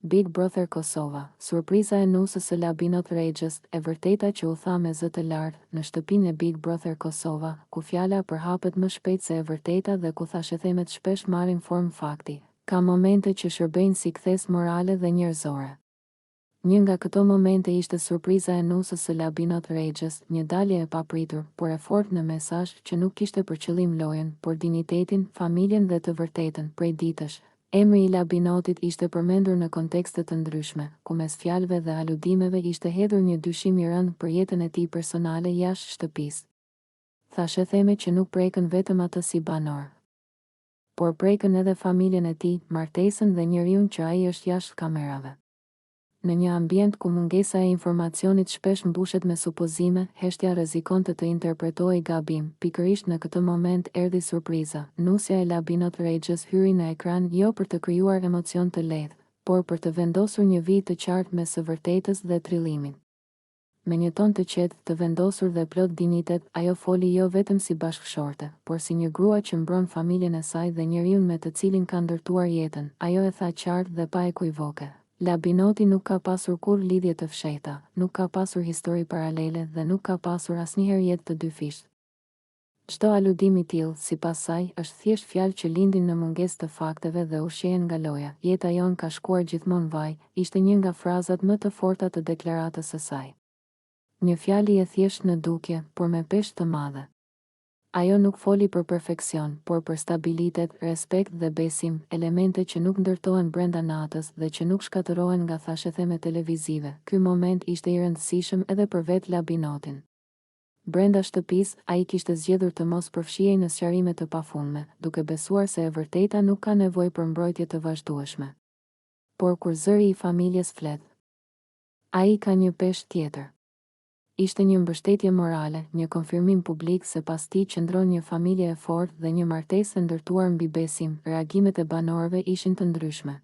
Big Brother Kosova, surpriza e nusës së Labinot Regjës, e vërteta që u tha me zë të lartë në shtëpinë e Big Brother Kosova, ku fjala përhapet më shpejt se e vërteta dhe ku thashethemet shpesh marrin formë fakti. Ka momente që shërbejnë si kthes morale dhe njerëzore. Një nga këto momente ishte surpriza e nusës së Labinot Regjës, një dalje e papritur, por e fortë në mesazh që nuk kishte për qëllim lojën, por dinjitetin, familjen dhe të vërtetën. Prej ditësh, emri i Labinotit ishte përmendur në kontekste të ndryshme, ku mes fjalëve dhe aludimeve ishte hedhur një dyshim i rënd për jetën e tij personale jashtë shtëpisë. Thashetheme që nuk prekën vetëm atë si banor, por prekën edhe familjen e tij, martesën dhe njeriun që ai është jashtë kamerave. Në një ambient ku mungesa e informacionit shpesh mbushet me supozime, heshtja rrezikonte të interpretohej gabim. Pikërisht në këtë moment erdhi surpriza. Nusja e Labinot Regjës hyri në ekran jo për të krijuar emocion të lehtë, por për të vendosur një vijë të qartë mes së vërtetës dhe trillimit. Me një ton të qetë, të vendosur dhe plot dinjitet, ajo foli jo vetëm si bashkëshorte, por si një grua që mbron familjen e saj dhe njeriun me të cilin ka ndërtuar jetën. Ajo e tha qartë dhe pa ekuivoke. Labinoti nuk ka pasur kur lidhje të fshehta, nuk ka pasur histori paralele dhe nuk ka pasur asnjëherë jetë të dyfishtë. Çdo aludim i tillë, sipas saj, është thjesht fjalë që lindin në mungesë të fakteve dhe ushqehen nga loja. Jeta jon ka shkuar gjithmonë vaj, ishte një nga frazat më të forta të deklaratës së saj. Një fjali e thjesht në dukje, por me peshë të madhe. Ajo nuk foli për perfeksion, por për stabilitet, respekt dhe besim, elemente që nuk ndërtohen brenda natës dhe që nuk shkatërohen nga thashetheme televizive. Ky moment ishte i rëndësishëm edhe për vetë Labinotin. Brenda shtëpisë, ai kishte zgjedhur të mos përfshihej në sqarime të pafundme, duke besuar se e vërteta nuk ka nevojë për mbrojtje të vazhdueshme. Por kur zëri i familjes flet, ai ka një peshë tjetër. Ishte një mbështetje morale, një konfirmim publik se pas tij qëndron një familje e fortë dhe një martesë e ndërtuar mbi besim. Reagimet e banorëve ishin të ndryshme.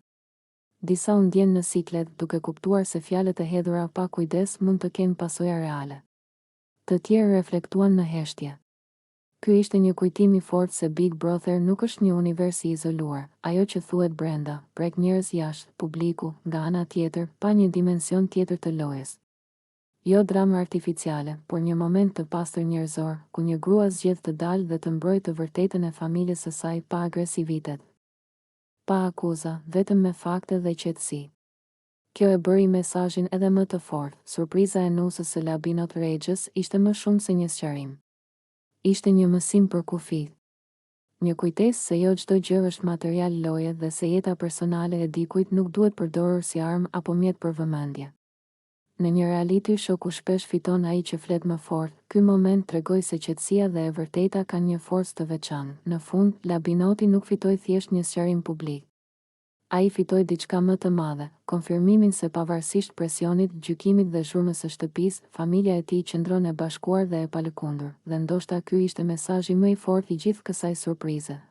Disa u ndjen në siklet, duke kuptuar se fjalët e hedhura pa kujdes mund të kenë pasoja reale. Të tjerë reflektuan në heshtje. Ky ishte një kujtim i fortë se Big Brother nuk është një univers i izoluar. Ajo që thuhet brenda, prek njerëz jashtë, publiku, nga ana tjetër, pa një dimension tjetër të lojës. Jo drama artificiale, por një moment të pastër njerëzor, ku një grua zgjedh të dalë dhe të mbrojë të vërtetën e familjes së saj pa agresivitet, pa akuza, vetëm me fakte dhe qetësi. Kjo e bëri mesazhin edhe më të fortë. Surpriza e nusës së Labinot Regjës ishte më shumë se një sqarim. Ishte një mësim për kufi. Një kujtesë se jo çdo gjë është material loje dhe se jeta personale e dikujt nuk duhet përdorur si armë apo mjet për vëmendje. Në një reality show ku shpesh fiton ai që flet më fort, ky moment tregoi se qetësia dhe e vërteta kanë një forcë të veçantë. Në fund, Labinoti nuk fitoi thjesht një sqarim publik. Ai fitoi diçka më të madhe, konfirmimin se pavarësisht presionit, gjykimit dhe zhurmës së shtëpisë, familja e tij qëndron e bashkuar dhe e palëkundur, dhe ndoshta ky ishte mesazhi më i fortë I gjithë kësaj surprize.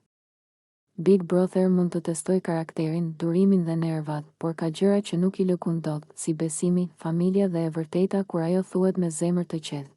Big Brother mund të testoj karakterin, durimin dhe nervat, por ka gjëra që nuk I lëkun dot, si besimi, familja dhe e vërteta kur ajo thuhet me zemër të qetë.